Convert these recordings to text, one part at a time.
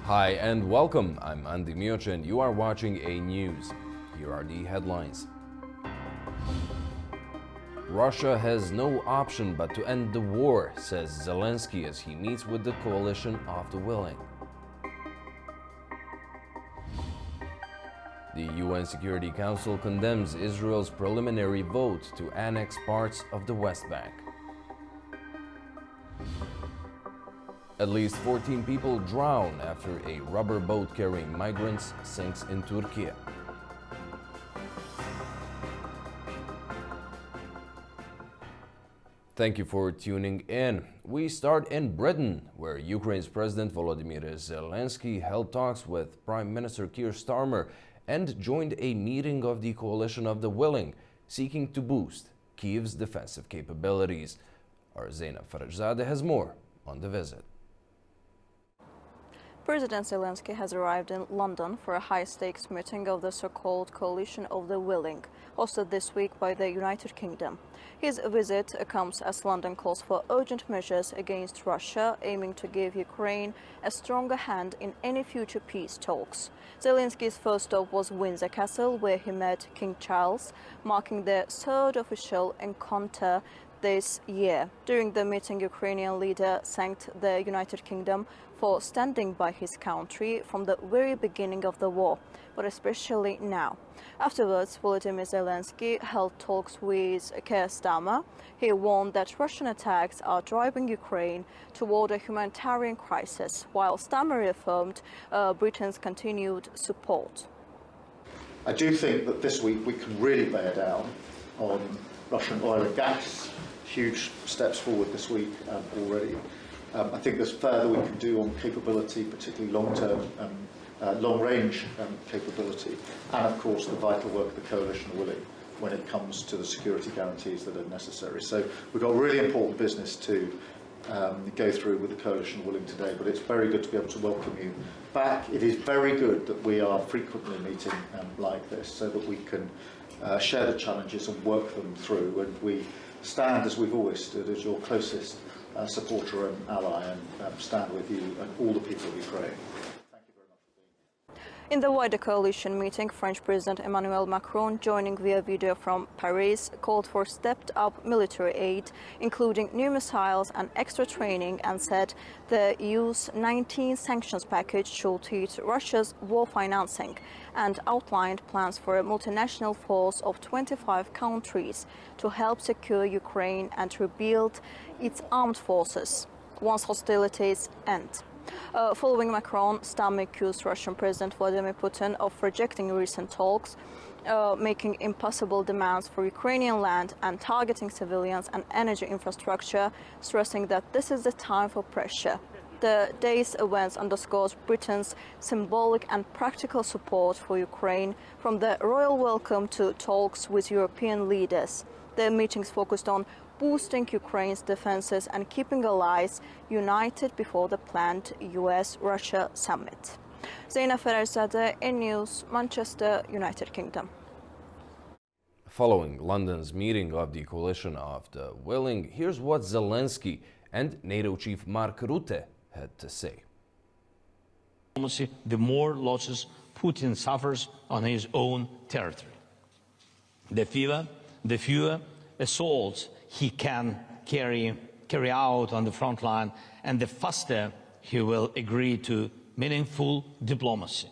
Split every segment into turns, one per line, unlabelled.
Hi and welcome. I'm Andy Mioch and you are watching A News. Here are the headlines. Russia has no option but to end the war, says Zelensky as he meets with the coalition of the willing. The UN Security Council condemns Israel's preliminary vote to annex parts of the West Bank. At least 14 people drown after a rubber boat carrying migrants sinks in Turkey. Thank you for tuning in. We start in Britain, where Ukraine's President Volodymyr Zelensky held talks with Prime Minister Keir Starmer and joined a meeting of the Coalition of the Willing, seeking to boost Kyiv's defensive capabilities. Our Zaina Farajzadeh has more on the visit.
President Zelensky has arrived in London for a high-stakes meeting of the so-called Coalition of the Willing, hosted this week by the United Kingdom. His visit comes as London calls for urgent measures against Russia, aiming to give Ukraine a stronger hand in any future peace talks. Zelensky's first stop was Windsor Castle, where he met King Charles, marking their third official encounter this year. During the meeting, Ukrainian leader thanked the United Kingdom for standing by his country from the very beginning of the war, but especially now. Afterwards, Volodymyr Zelensky held talks with Keir Starmer. He warned that Russian attacks are driving Ukraine toward a humanitarian crisis, while Starmer reaffirmed Britain's continued support.
I do think that this week we can really bear down on Russian oil and gas. Huge steps forward this week already. I think there's further we can do on capability, particularly long-term, long-range capability, and of course the vital work of the coalition willing when it comes to the security guarantees that are necessary. So we've got really important business to go through with the coalition willing today, but it's very good to be able to welcome you back. It is very good that we are frequently meeting like this so that we can share the challenges and work them through, and we stand, as we've always stood, as your closest supporter and ally, and stand with you and all the people of Ukraine. Thank you very much for being here.
In the wider coalition meeting, French President Emmanuel Macron, joining via video from Paris, called for stepped-up military aid, including new missiles and extra training, and said the EU's 19 sanctions package should hit Russia's war financing, and outlined plans for a multinational force of 25 countries to help secure Ukraine and rebuild its armed forces once hostilities end. Following Macron, Starmer accused Russian President Vladimir Putin of rejecting recent talks, making impossible demands for Ukrainian land and targeting civilians and energy infrastructure, stressing that this is the time for pressure. The day's events underscores Britain's symbolic and practical support for Ukraine, from the royal welcome to talks with European leaders. The meetings focused on boosting Ukraine's defenses and keeping allies united before the planned US-Russia summit. Zaina Farajzadeh, A News, Manchester, United Kingdom.
Following London's meeting of the Coalition of the Willing, here's what Zelensky and NATO chief Mark Rutte had to say.
The more losses Putin suffers on his own territory. The fewer assaults he can carry out on the front line, and the faster he will agree to meaningful diplomacy.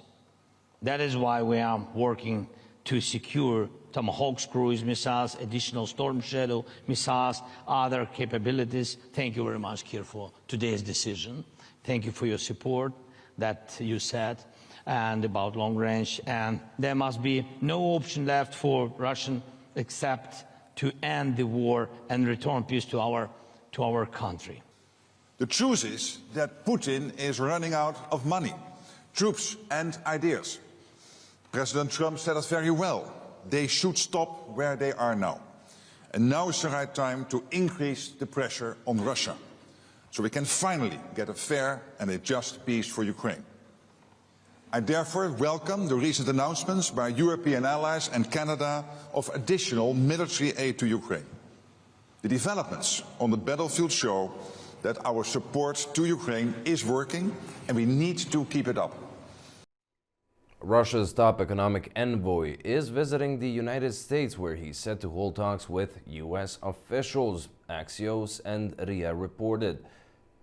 That is why we are working to secure Tomahawk cruise missiles, additional Storm Shadow missiles, other capabilities. Thank you very much, Keir, for today's decision. Thank you for your support that you said, and about long range. And there must be no option left for Russian except to end the war and return peace to our country.
The truth is that Putin is running out of money, troops and ideas. President Trump said it very well. They should stop where they are now. And now is the right time to increase the pressure on Russia, so we can finally get a fair and a just peace for Ukraine. I therefore welcome the recent announcements by European allies and Canada of additional military aid to Ukraine. The developments on the battlefield show that our support to Ukraine is working and we need to keep it up.
Russia's top economic envoy is visiting the United States, where he's set to hold talks with U.S. officials, Axios and RIA reported.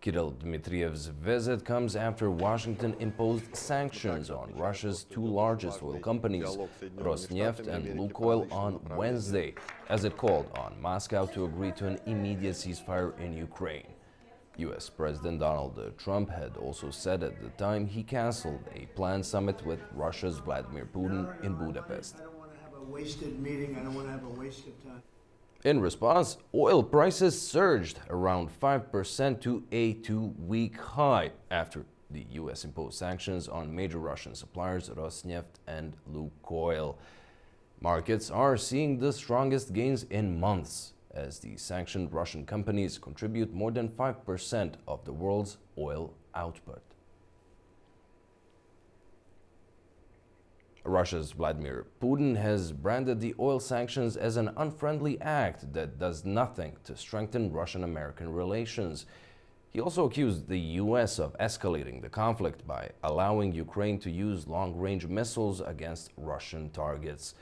Kirill Dmitriev's visit comes after Washington imposed sanctions on Russia's two largest oil companies, Rosneft and Lukoil, on Wednesday, as it called on Moscow to agree to an immediate ceasefire in Ukraine. U.S. President Donald Trump had also said at the time he canceled a planned summit with Russia's Vladimir Putin in Budapest.
I don't want to have a wasted meeting. I don't want to have a waste of time.
In response, oil prices surged around 5% to a two-week high after the U.S. imposed sanctions on major Russian suppliers Rosneft and Lukoil. Markets are seeing the strongest gains in months, as the sanctioned Russian companies contribute more than 5% of the world's oil output. Russia's Vladimir Putin has branded the oil sanctions as an unfriendly act that does nothing to strengthen Russian-American relations. He also accused the U.S. of escalating the conflict by allowing Ukraine to use long-range missiles against Russian targets.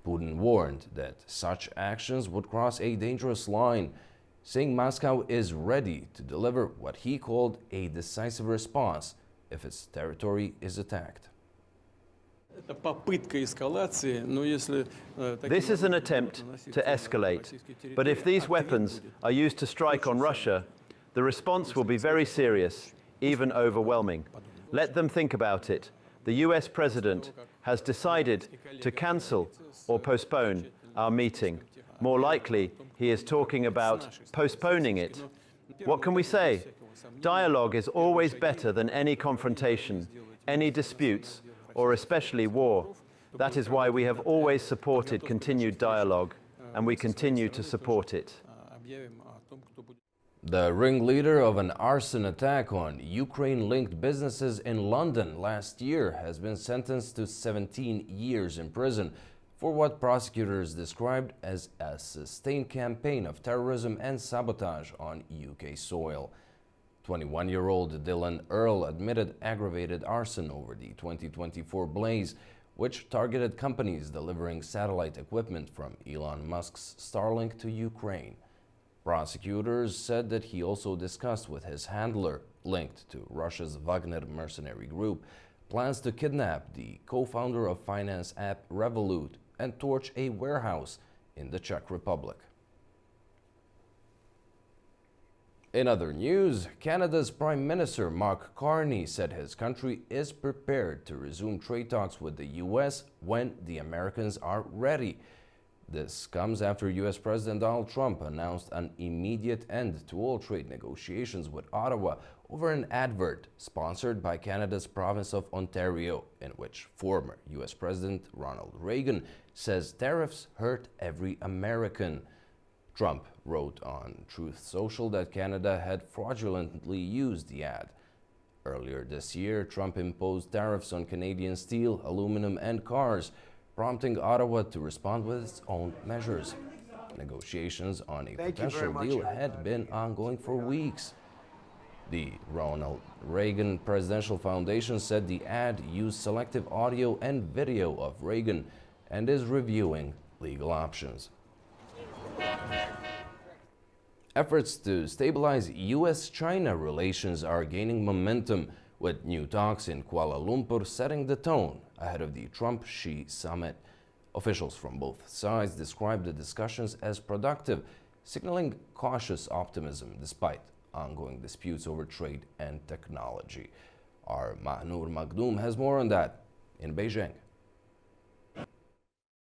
Putin warned that such actions would cross a dangerous line, saying Moscow is ready to deliver what he called a decisive response if its territory is attacked.
This is an attempt to escalate, but if these weapons are used to strike on Russia, the response will be very serious, even overwhelming. Let them think about it. The US president has decided to cancel or postpone our meeting. More likely, he is talking about postponing it. What can we say? Dialogue is always better than any confrontation, any disputes, or especially war. That is why we have always supported continued dialogue, and we continue to support it.
The ringleader of an arson attack on Ukraine-linked businesses in London last year has been sentenced to 17 years in prison for what prosecutors described as a sustained campaign of terrorism and sabotage on UK soil. 21-year-old Dylan Earl admitted aggravated arson over the 2024 blaze, which targeted companies delivering satellite equipment from Elon Musk's Starlink to Ukraine. Prosecutors said that he also discussed with his handler, linked to Russia's Wagner mercenary group, plans to kidnap the co-founder of finance app Revolut and torch a warehouse in the Czech Republic. In other news, Canada's Prime Minister Mark Carney said his country is prepared to resume trade talks with the U.S. when the Americans are ready. This comes after U.S. President Donald Trump announced an immediate end to all trade negotiations with Ottawa over an advert sponsored by Canada's province of Ontario, in which former U.S. President Ronald Reagan says tariffs hurt every American. Trump wrote on Truth Social that Canada had fraudulently used the ad. Earlier this year, Trump imposed tariffs on Canadian steel, aluminum, and cars, prompting Ottawa to respond with its own measures. Negotiations on a potential deal had been ongoing for weeks. The Ronald Reagan Presidential Foundation said the ad used selective audio and video of Reagan and is reviewing legal options. Efforts to stabilize U.S.-China relations are gaining momentum, with new talks in Kuala Lumpur setting the tone ahead of the Trump-Xi summit. Officials from both sides described the discussions as productive, signaling cautious optimism despite ongoing disputes over trade and technology. Our Mahnur Makhdoom has more on that in Beijing.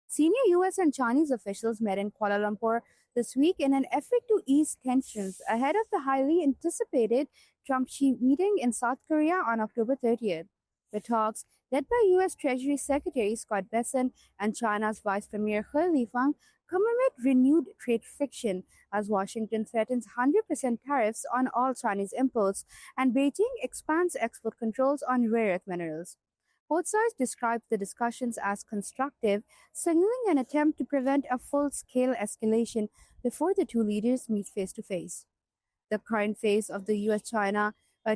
Senior U.S. and Chinese officials met in Kuala Lumpur this week in an effort to ease tensions ahead of the highly anticipated Trump-Xi meeting in South Korea on October 30th. The talks, led by U.S. Treasury Secretary Scott Bessent and China's Vice Premier He Lifeng, come amid renewed trade friction as Washington threatens 100% tariffs on all Chinese imports and Beijing expands export controls on rare earth minerals. Both sides described the discussions as constructive, signaling an attempt to prevent a full-scale escalation before the two leaders meet face-to-face. The current phase of the US-China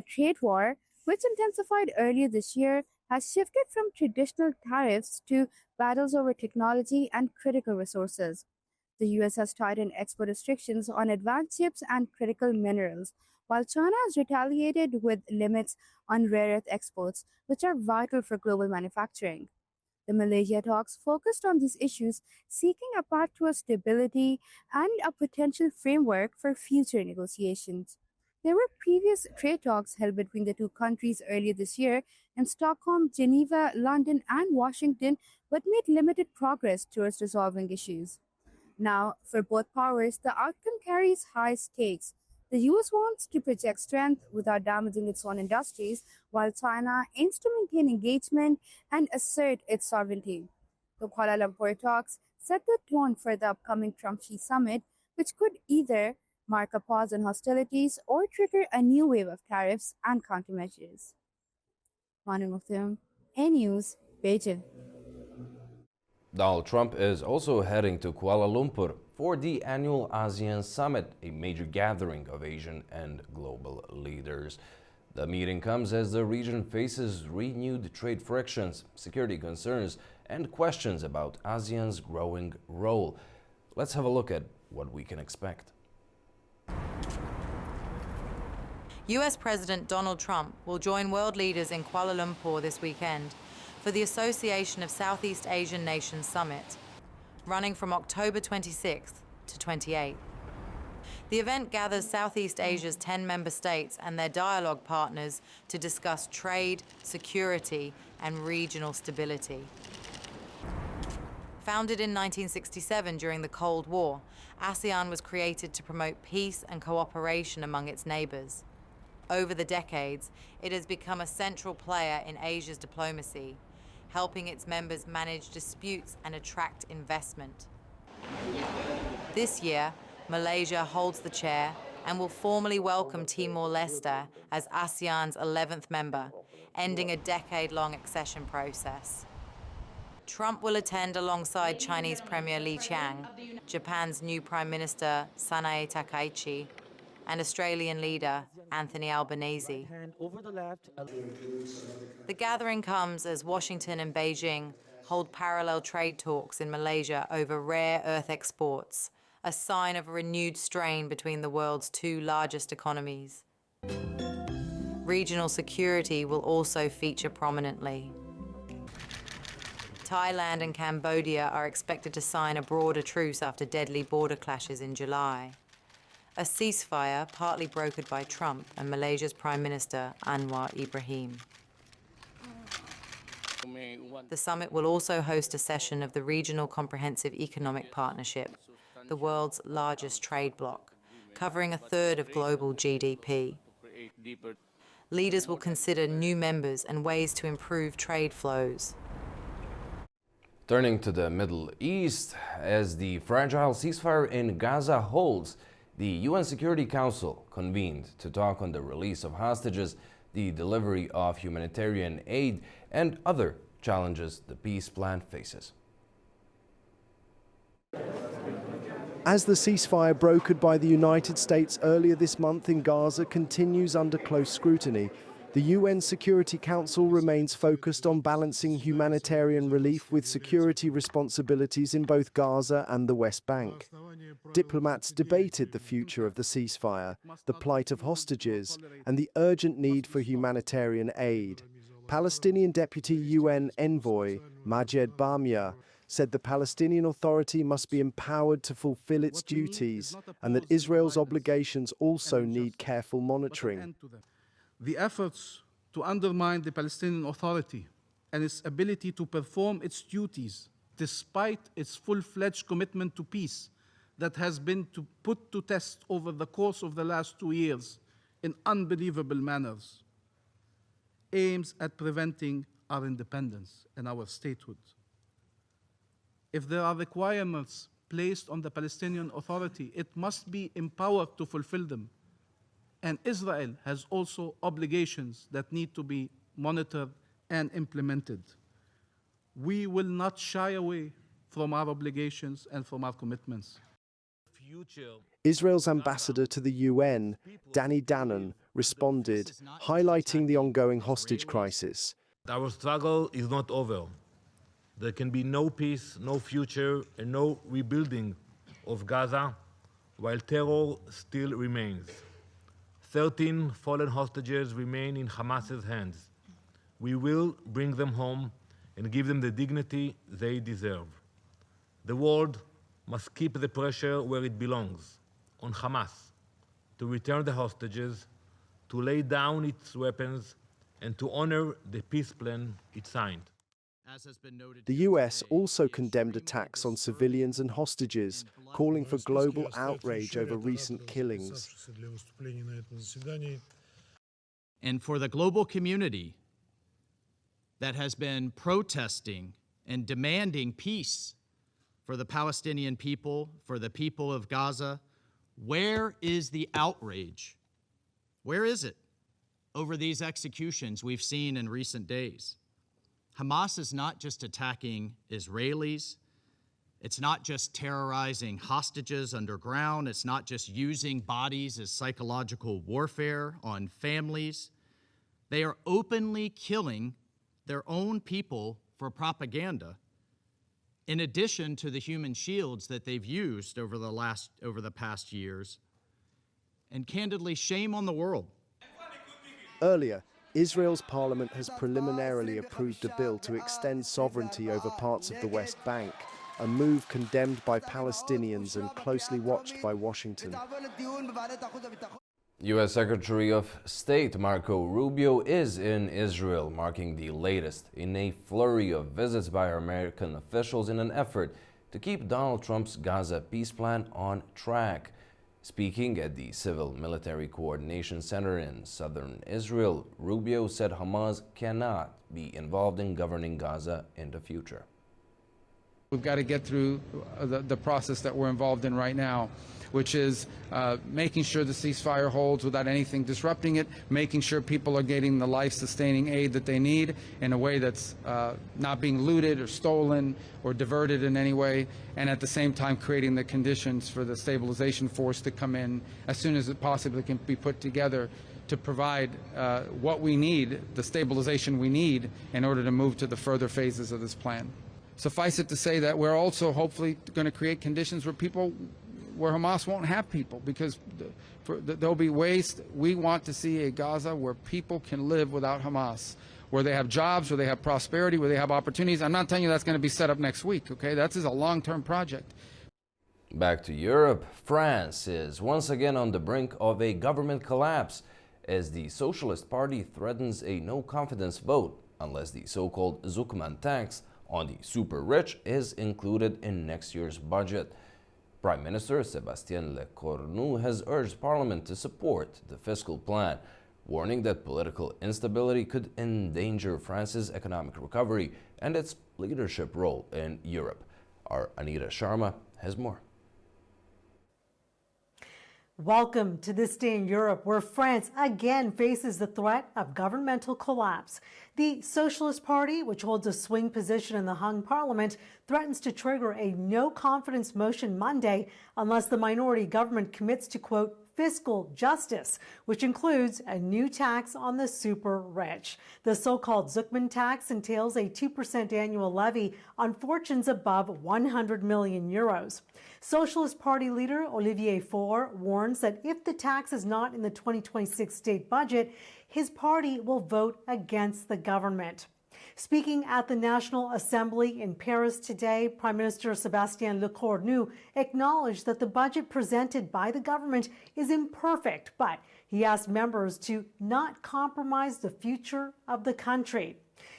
trade war, which intensified earlier this year, has shifted from traditional tariffs to battles over technology and critical resources. The US has tightened export restrictions on advanced chips and critical minerals, while China has retaliated with limits on rare earth exports, which are vital for global manufacturing. The Malaysia talks focused on these issues, seeking a path towards stability and a potential framework for future negotiations. There were previous trade talks held between the two countries earlier this year in Stockholm, Geneva, London, and Washington, but made limited progress towards resolving issues. Now, for both powers, the outcome carries high stakes. The US wants to project strength without damaging its own industries, while China aims to maintain engagement and assert its sovereignty. The Kuala Lumpur talks set the tone for the upcoming Trump-Xi summit, which could either mark a pause in hostilities or trigger a new wave of tariffs and countermeasures. Manu Mukhtar, A-News, Beijing.
Donald Trump is also heading to Kuala Lumpur for the annual ASEAN Summit, a major gathering of Asian and global leaders. The meeting comes as the region faces renewed trade frictions, security concerns, and questions about ASEAN's growing role. Let's have a look at what we can expect.
US President Donald Trump will join world leaders in Kuala Lumpur this weekend for the Association of Southeast Asian Nations Summit, running from October 26th to 28th. The event gathers Southeast Asia's 10 member states and their dialogue partners to discuss trade, security, and regional stability. Founded in 1967 during the Cold War, ASEAN was created to promote peace and cooperation among its neighbors. Over the decades, it has become a central player in Asia's diplomacy, helping its members manage disputes and attract investment. This year, Malaysia holds the chair and will formally welcome Timor-Leste as ASEAN's 11th member, ending a decade-long accession process. Trump will attend alongside Chinese Premier Li Qiang, Japan's new Prime Minister Sanae Takaichi, and Australian leader Anthony Albanese. The gathering comes as Washington and Beijing hold parallel trade talks in Malaysia over rare earth exports, a sign of a renewed strain between the world's two largest economies. Regional security will also feature prominently. Thailand and Cambodia are expected to sign a broader truce after deadly border clashes in July. A ceasefire partly brokered by Trump and Malaysia's Prime Minister Anwar Ibrahim. The summit will also host a session of the Regional Comprehensive Economic Partnership, the world's largest trade bloc, covering a third of global GDP. Leaders will consider new members and ways to improve trade flows.
Turning to the Middle East, as the fragile ceasefire in Gaza holds, the UN Security Council convened to talk on the release of hostages, the delivery of humanitarian aid, and other challenges the peace plan faces.
As the ceasefire brokered by the United States earlier this month in Gaza continues under close scrutiny, the UN Security Council remains focused on balancing humanitarian relief with security responsibilities in both Gaza and the West Bank. Diplomats debated the future of the ceasefire, the plight of hostages, and the urgent need for humanitarian aid. Palestinian Deputy UN Envoy Majed Bamia said the Palestinian Authority must be empowered to fulfill its duties and that Israel's obligations also need careful monitoring.
The efforts to undermine the Palestinian Authority and its ability to perform its duties, despite its full-fledged commitment to peace that has been put to test over the course of the last 2 years in unbelievable manners, aims at preventing our independence and our statehood. If there are requirements placed on the Palestinian Authority, it must be empowered to fulfill them. And Israel has also obligations that need to be monitored and implemented. We will not shy away from our obligations and from our commitments.
Israel's ambassador to the UN, Danny Danon, responded, highlighting the ongoing hostage crisis.
Our struggle is not over. There can be no peace, no future, and no rebuilding of Gaza while terror still remains. 13 fallen hostages remain in Hamas's hands. We will bring them home and give them the dignity they deserve. The world must keep the pressure where it belongs, on Hamas, to return the hostages, to lay down its weapons, and to honor the peace plan it signed.
The US also condemned attacks on civilians and hostages, calling for global outrage over recent killings.
And for the global community that has been protesting and demanding peace for the Palestinian people, for the people of Gaza, where is the outrage? Where is it over these executions we've seen in recent days? Hamas is not just attacking Israelis. It's not just terrorizing hostages underground. It's not just using bodies as psychological warfare on families. They are openly killing their own people for propaganda, in addition to the human shields that they've used over the past years. And candidly, shame on the world.
Earlier, Israel's parliament has preliminarily approved a bill to extend sovereignty over parts of the West Bank, a move condemned by Palestinians and closely watched by Washington.
U.S. Secretary of State Marco Rubio is in Israel, marking the latest in a flurry of visits by American officials in an effort to keep Donald Trump's Gaza peace plan on track. Speaking at the Civil-Military Coordination Center in southern Israel, Rubio said Hamas cannot be involved in governing Gaza in the future.
We've got to get through the process that we're involved in right now, which is making sure the ceasefire holds without anything disrupting it, making sure people are getting the life-sustaining aid that they need in a way that's not being looted or stolen or diverted in any way, and at the same time creating the conditions for the stabilization force to come in as soon as it possibly can be put together to provide what we need, the stabilization we need, in order to move to the further phases of this plan. Suffice it to say that we're also hopefully going to create conditions where Hamas won't have people, because there'll be ways. We want to see a Gaza where people can live without Hamas, where they have jobs, where they have prosperity, where they have opportunities. I'm not telling you that's going to be set up next week, okay? That's a long-term project.
Back to Europe, France is once again on the brink of a government collapse as the Socialist Party threatens a no-confidence vote unless the so-called Zucman tax on the super rich is included in next year's budget. Prime Minister Sébastien Lecornu has urged Parliament to support the fiscal plan, warning that political instability could endanger France's economic recovery and its leadership role in Europe. Our Anita Sharma has more.
Welcome to This Day in Europe, where France again faces the threat of governmental collapse. The Socialist Party, which holds a swing position in the hung parliament, threatens to trigger a no-confidence motion Monday unless the minority government commits to, quote, fiscal justice, which includes a new tax on the super rich. The so-called Zucman tax entails a 2% annual levy on fortunes above 100 million euros. Socialist Party leader Olivier Faure warns that if the tax is not in the 2026 state budget, his party will vote against the government. Speaking at the National Assembly in Paris today, Prime Minister Sébastien Lecornu acknowledged that the budget presented by the government is imperfect, but he asked members to not compromise the future of the country.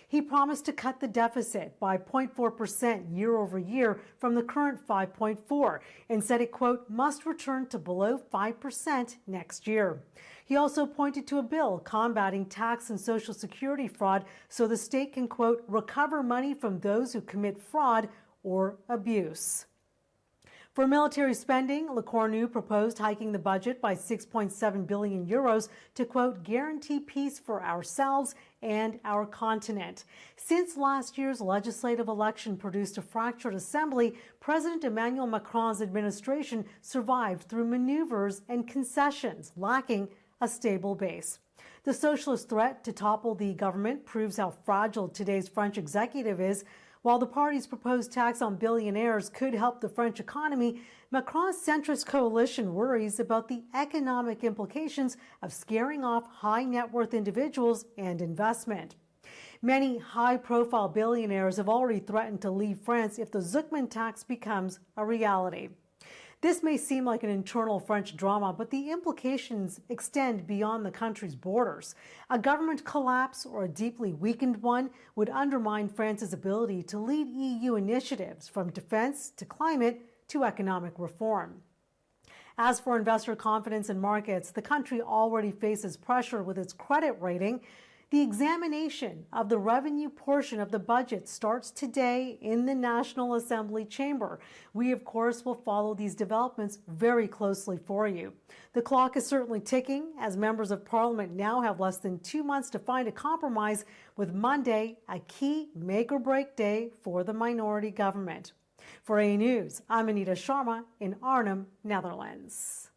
He promised to cut the deficit by 0.4% year over year from the current 5.4% and said it, quote, must return to below 5% next year. He also pointed to a bill combating tax and social security fraud so the state can, quote, recover money from those who commit fraud or abuse. For military spending, Le Cornu proposed hiking the budget by 6.7 billion euros to, quote, guarantee peace for ourselves and our continent. Since last year's legislative election produced a fractured assembly, President Emmanuel Macron's administration survived through maneuvers and concessions, lacking a stable base. The socialist threat to topple the government proves how fragile today's French executive is. While the party's proposed tax on billionaires could help the French economy, Macron's centrist coalition worries about the economic implications of scaring off high net worth individuals and investment. Many high-profile billionaires have already threatened to leave France if the Zuckman tax becomes a reality. This may seem like an internal French drama, but the implications extend beyond the country's borders. A government collapse or a deeply weakened one would undermine France's ability to lead EU initiatives from defense to climate to economic reform. As for investor confidence in markets, the country already faces pressure with its credit rating. The examination of the revenue portion of the budget starts today in the National Assembly chamber. We, of course, will follow these developments very closely for you. The clock is certainly ticking as members of parliament now have less than 2 months to find a compromise, with Monday a key make-or-break day for the minority government. For A News, I'm Anita Sharma in Arnhem, Netherlands.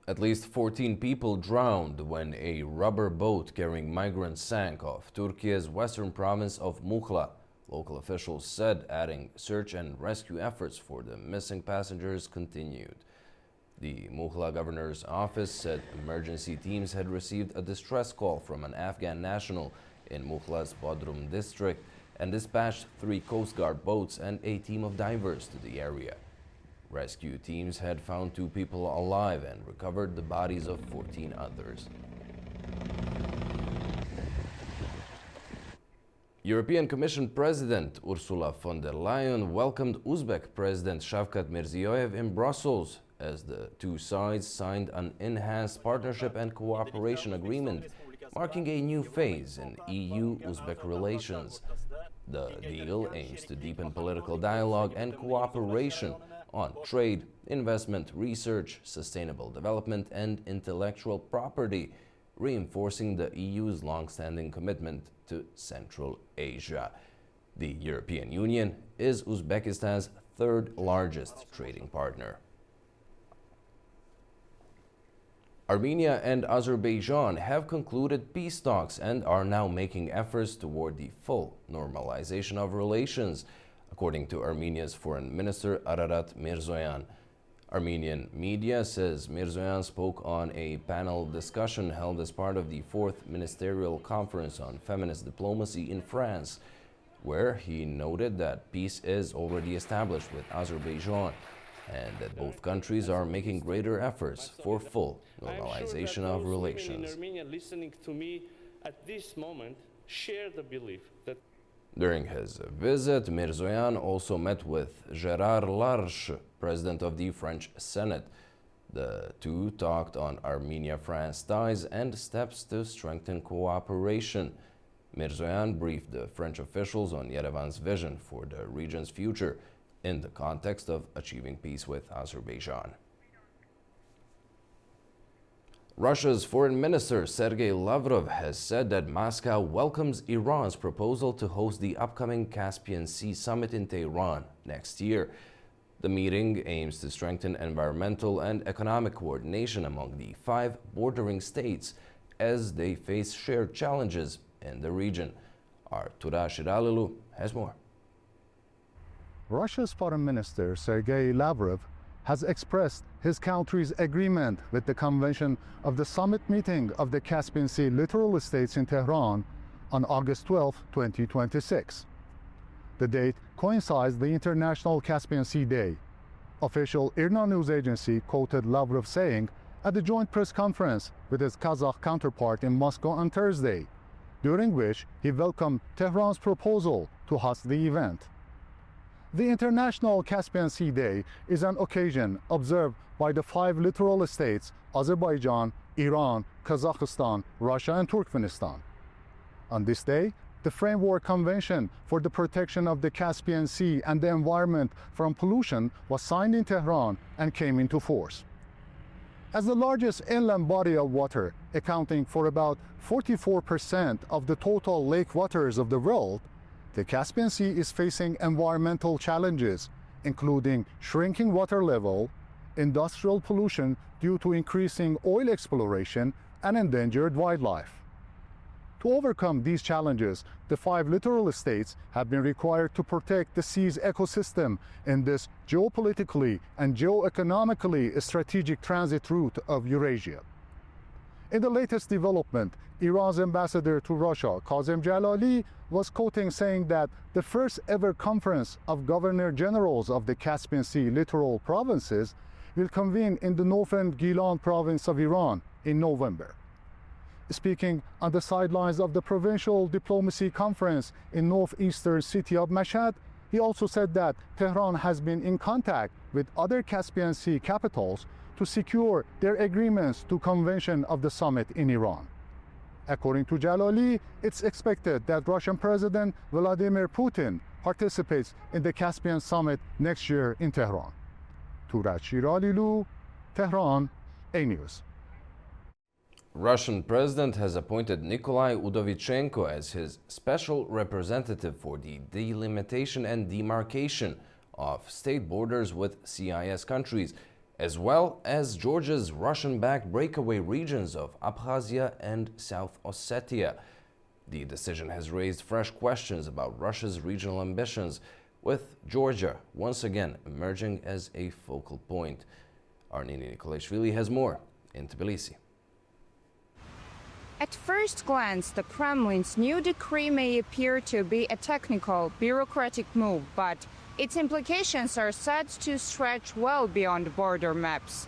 At least 14 people drowned when a rubber boat carrying migrants sank off Turkey's western province of Muğla, local officials said, adding search and rescue efforts for the missing passengers continued. The Muğla governor's office said emergency teams had received a distress call from an Afghan national in Muğla's Bodrum district and dispatched 3 Coast Guard boats and a team of divers to the area. Rescue teams had found 2 people alive and recovered the bodies of 14 others. European Commission President Ursula von der Leyen welcomed Uzbek President Shavkat Mirziyoyev in Brussels as the 2 sides signed an enhanced partnership and cooperation agreement, marking a new phase in EU-Uzbek relations. The deal aims to deepen political dialogue and cooperation on trade, investment, research, sustainable development, and intellectual property, reinforcing the EU's long-standing commitment to Central Asia. The European Union is Uzbekistan's 3rd largest trading partner. Armenia and Azerbaijan have concluded peace talks and are now making efforts toward the full normalization of relations, according to Armenia's Foreign Minister Ararat Mirzoyan. Armenian media says Mirzoyan spoke on a panel discussion held as part of the 4th Ministerial Conference on Feminist Diplomacy in France, where he noted that peace is already established with Azerbaijan and that both countries are making greater efforts for full normalization of relations.
Armenia listening to me at this moment share the belief that
during his visit, Mirzoyan also met with Gérard Larche, president of the French Senate. The 2 talked on Armenia-France ties and steps to strengthen cooperation. Mirzoyan briefed the French officials on Yerevan's vision for the region's future in the context of achieving peace with Azerbaijan. Russia's Foreign Minister Sergei Lavrov has said that Moscow welcomes Iran's proposal to host the upcoming Caspian Sea summit in Tehran next year. The meeting aims to strengthen environmental and economic coordination among the 5 bordering states as they face shared challenges in the region. Artura Shiralilu has more.
Russia's Foreign Minister Sergei Lavrov has expressed his country's agreement with the convention of the summit meeting of the Caspian Sea littoral states in Tehran on August 12, 2026. The date coincides the International Caspian Sea Day. Official IRNA news agency quoted Lavrov saying at the joint press conference with his Kazakh counterpart in Moscow on Thursday, during which he welcomed Tehran's proposal to host the event. The International Caspian Sea Day is an occasion observed by the 5 littoral states Azerbaijan, Iran, Kazakhstan, Russia, and Turkmenistan. On this day, the Framework Convention for the Protection of the Caspian Sea and the Environment from Pollution was signed in Tehran and came into force. As the largest inland body of water, accounting for about 44% of the total lake waters of the world, the Caspian Sea is facing environmental challenges, including shrinking water level, industrial pollution due to increasing oil exploration, and endangered wildlife. To overcome these challenges, the 5 littoral states have been required to protect the sea's ecosystem in this geopolitically and geoeconomically strategic transit route of Eurasia. In the latest development, Iran's ambassador to Russia, Kazem Jalali, was quoted saying that the first ever conference of governor generals of the Caspian Sea littoral provinces will convene in the northern Gilan province of Iran in November. Speaking on the sidelines of the provincial diplomacy conference in northeastern city of Mashhad, he also said that Tehran has been in contact with other Caspian Sea capitals to secure their agreements to convention of the summit in Iran. According to Jalali, it's expected that Russian President Vladimir Putin participates in the Caspian Summit next year in Tehran. Turad Shiralilu, Tehran, A-News.
Russian president has appointed Nikolai Udovichenko as his special representative for the delimitation and demarcation of state borders with CIS countries, as well as Georgia's Russian-backed breakaway regions of Abkhazia and South Ossetia. The decision has raised fresh questions about Russia's regional ambitions, with Georgia once again emerging as a focal point. Arnini Nikolashvili has more in Tbilisi.
At first glance, the Kremlin's new decree may appear to be a technical, bureaucratic move, but its implications are said to stretch well beyond border maps.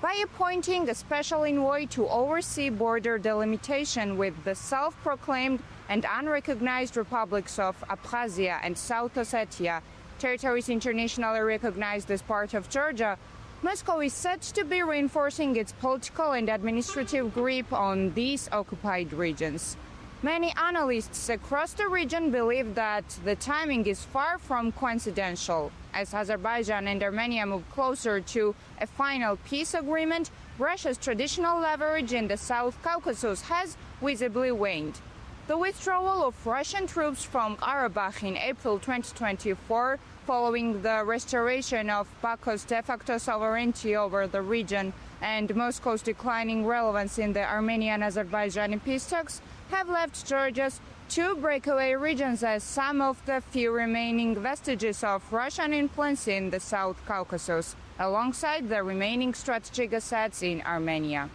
By appointing a special envoy to oversee border delimitation with the self-proclaimed and unrecognized republics of Abkhazia and South Ossetia, territories internationally recognized as part of Georgia, Moscow is said to be reinforcing its political and administrative grip on these occupied regions. Many analysts across the region believe that the timing is far from coincidental. As Azerbaijan and Armenia move closer to a final peace agreement, Russia's traditional leverage in the South Caucasus has visibly waned. The withdrawal of Russian troops from Karabakh in April 2024, following the restoration of Baku's de facto sovereignty over the region and Moscow's declining relevance in the Armenian-Azerbaijani peace talks, have left Georgia's 2 breakaway regions as some of the few remaining vestiges of Russian influence in the South Caucasus, alongside the remaining strategic assets in Armenia.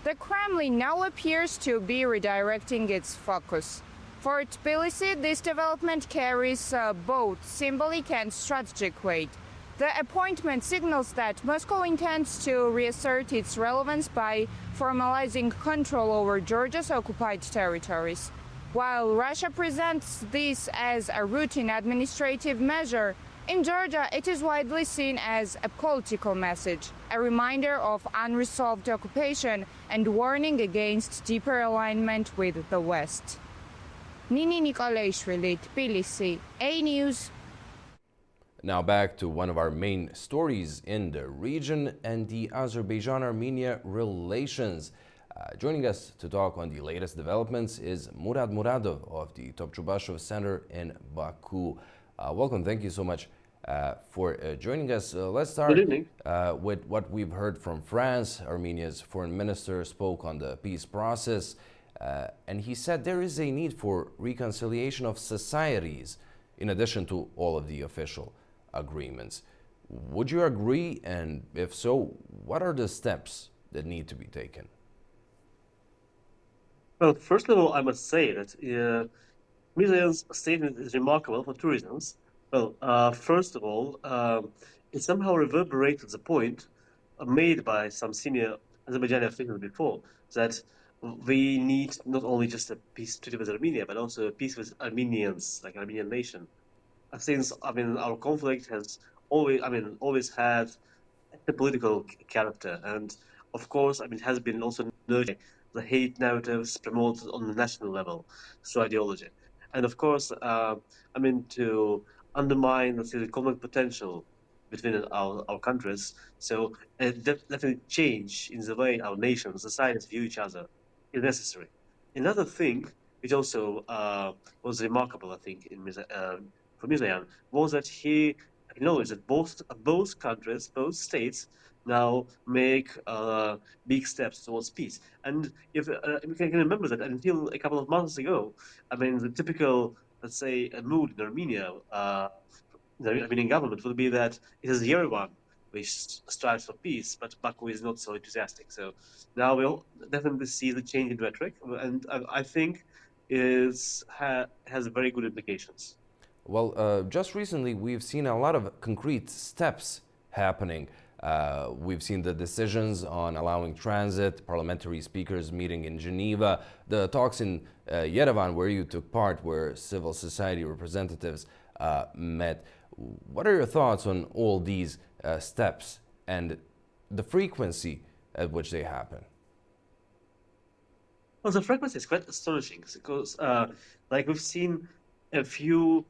The Kremlin now appears to be redirecting its focus. For Tbilisi, this development carries both symbolic and strategic weight. The appointment signals that Moscow intends to reassert its relevance by formalizing control over Georgia's occupied territories. While Russia presents this as a routine administrative measure, in Georgia it is widely seen as a political message, a reminder of unresolved occupation and warning against deeper alignment with the West. Nini Nikolaishvili, Tbilisi, A-News.
Now back to one of our main stories in the region and the Azerbaijan-Armenia relations. Joining us to talk on the latest developments is Murad Muradov of the Topchubashov Center in Baku. Welcome, thank you so much for joining us. Let's start with what we've heard from France. Armenia's foreign minister spoke on the peace process, and he said there is a need for reconciliation of societies in addition to all of the official agreements. Would you agree? And if so, what are the steps that need to be taken?
Well, first of all, I must say that Mizayan's statement is remarkable for 2 reasons. Well, first of all, it somehow reverberated the point made by some senior Azerbaijani officials before, that we need not only just a peace treaty with Armenia, but also a peace with Armenians, like Armenian nation. Since our conflict has always had a political character, and of course, it has been also nurturing the hate narratives promoted on the national level through ideology. And of course, to undermine the economic potential between our countries. So definitely change in the way our nations, societies view each other is necessary. Another thing which also was remarkable, I think, for Mizayan, was that he acknowledged that both countries, both states, now make big steps towards peace. And if we can remember that until a couple of months ago, the typical, let's say, mood in Armenia, the Armenian government would be that it is Yerevan which strives for peace, but Baku is not so enthusiastic. So now we'll definitely see the change in rhetoric, and I think has very good implications.
Well, just recently we've seen a lot of concrete steps happening. We've seen the decisions on allowing transit, parliamentary speakers meeting in Geneva, the talks in Yerevan where you took part, where civil society representatives met. What are your thoughts on all these steps and the frequency at which they happen?
Well, the frequency is quite astonishing because, like we've seen a few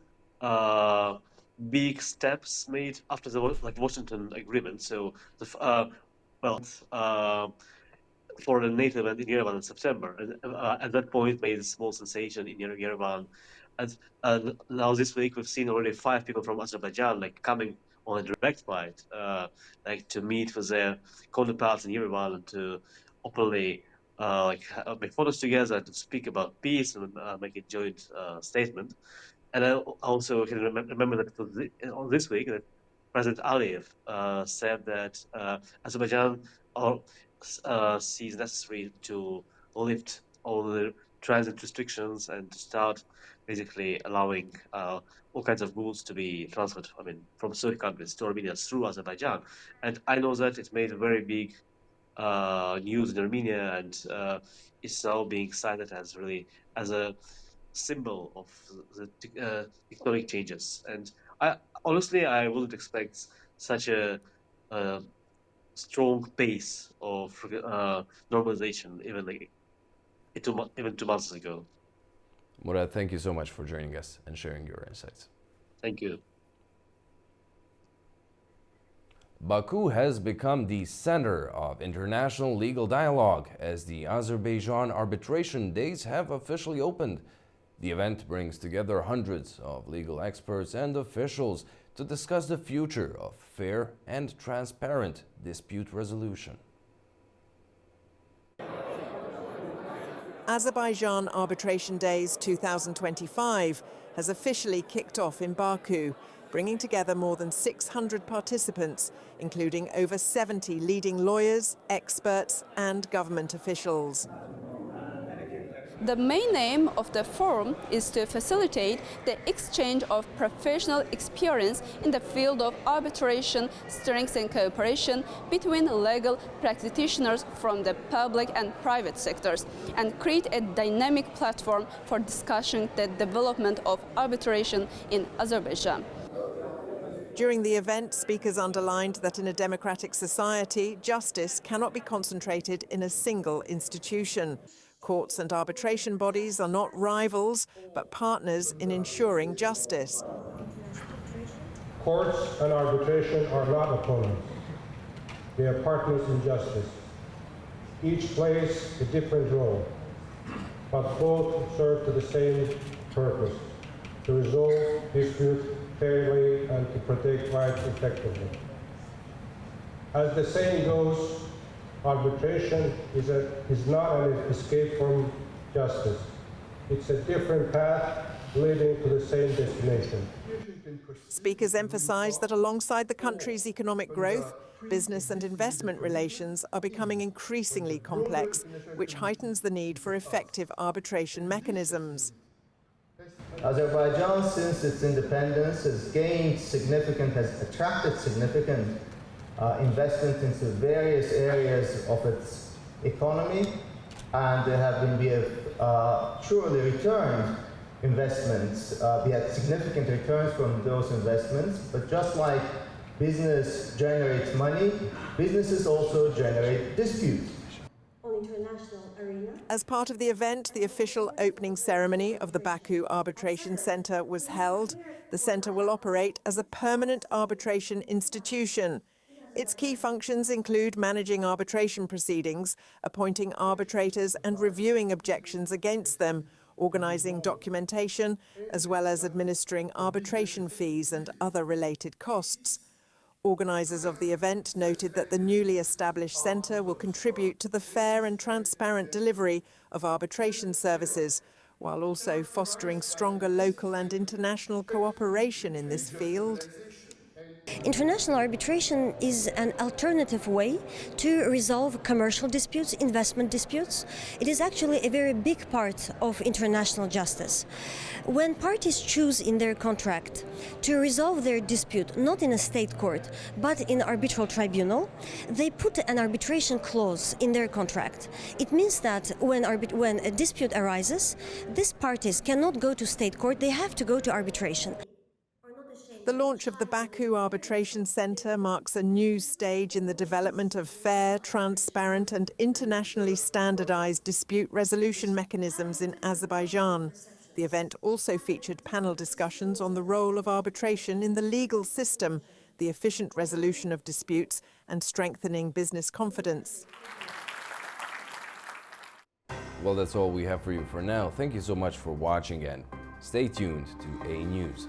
big steps made after the Washington Agreement. So for the NATO event in Yerevan in September, and at that point made a small sensation in Yerevan. And now this week we've seen already 5 people from Azerbaijan coming on a direct flight, to meet with their counterparts in Yerevan and to openly make photos together to speak about peace and make a joint statement. And I also can remember that this week that President Aliyev said that Azerbaijan sees necessary to lift all the transit restrictions and to start basically allowing all kinds of goods to be transferred, from certain countries to Armenia through Azerbaijan. And I know that it made a very big news in Armenia, and is now being cited as a symbol of the tectonic changes. And I wouldn't expect such a strong pace of normalization even 2 months ago.
Murat, thank you so much for joining us and sharing your insights.
Thank you.
Baku has become the center of international legal dialogue as the Azerbaijan arbitration days have officially opened. The event brings together hundreds of legal experts and officials to discuss the future of fair and transparent dispute resolution.
Azerbaijan Arbitration Days 2025 has officially kicked off in Baku, bringing together more than 600 participants, including over 70 leading lawyers, experts, and government officials.
The main aim of the forum is to facilitate the exchange of professional experience in the field of arbitration, strengthen cooperation between legal practitioners from the public and private sectors, and create a dynamic platform for discussing the development of arbitration in Azerbaijan.
During the event, speakers underlined that in a democratic society, justice cannot be concentrated in a single institution. Courts and arbitration bodies are not rivals, but partners in ensuring justice.
Courts and arbitration are not opponents. They are partners in justice. Each plays a different role, but both serve to the same purpose: to resolve disputes fairly and to protect rights effectively. As the saying goes, arbitration is not an escape from justice. It's a different path leading to the same destination.
Speakers emphasized that alongside the country's economic growth, business and investment relations are becoming increasingly complex, which heightens the need for effective arbitration mechanisms.
Azerbaijan, since its independence, has attracted significant investment into various areas of its economy, and there have been surely returned investments. We had significant returns from those investments, but just like business generates money, businesses also generate disputes.
On international arena,
As part of the event, the official opening ceremony of the Baku Arbitration Centre was held. The centre will operate as a permanent arbitration institution. Its key functions include managing arbitration proceedings, appointing arbitrators and reviewing objections against them, organising documentation, as well as administering arbitration fees and other related costs. Organisers of the event noted that the newly established centre will contribute to the fair and transparent delivery of arbitration services, while also fostering stronger local and international cooperation in this field.
International arbitration is an alternative way to resolve commercial disputes, investment disputes. It is actually a very big part of international justice. When parties choose in their contract to resolve their dispute not in a state court but in an arbitral tribunal, they put an arbitration clause in their contract. It means that when a dispute arises, these parties cannot go to state court, they have to go to arbitration.
The launch of the Baku Arbitration Centre marks a new stage in the development of fair, transparent and internationally standardised dispute resolution mechanisms in Azerbaijan. The event also featured panel discussions on the role of arbitration in the legal system, the efficient resolution of disputes and strengthening business confidence.
Well, that's all we have for you for now. Thank you so much for watching and stay tuned to A News.